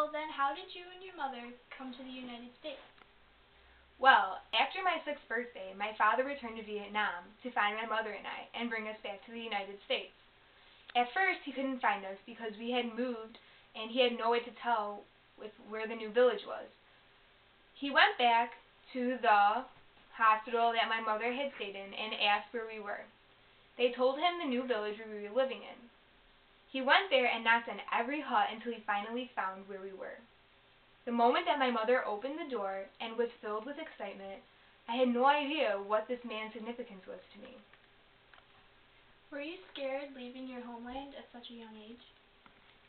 Well, then, how did you and your mother come to the United States? Well, after my 6th birthday, my father returned to Vietnam to find my mother and I and bring us back to the United States. At first, he couldn't find us because we had moved and he had no way to tell where the new village was. He went back to the hospital that my mother had stayed in and asked where we were. They told him the new village we were living in. He went there and knocked on every hut until he finally found where we were. The moment that my mother opened the door and was filled with excitement, I had no idea what this man's significance was to me. Were you scared leaving your homeland at such a young age?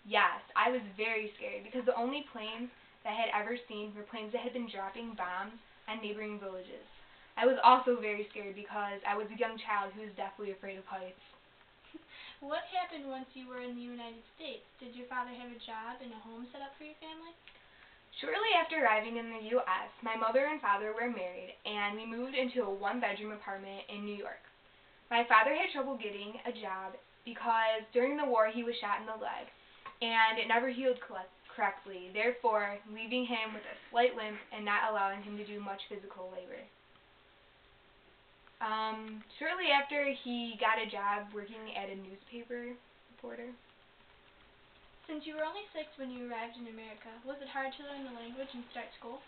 Yes, I was very scared because the only planes that I had ever seen were planes that had been dropping bombs on neighboring villages. I was also very scared because I was a young child who was deathly afraid of heights. What happened once you were in the United States? Did your father have a job and a home set up for your family? Shortly after arriving in the U.S., my mother and father were married, and we moved into a one-bedroom apartment in New York. My father had trouble getting a job because during the war he was shot in the leg, and it never healed correctly, therefore leaving him with a slight limp and not allowing him to do much physical labor. Shortly after, he got a job working at a newspaper reporter. Since you were only 6 when you arrived in America, was it hard to learn the language and start school?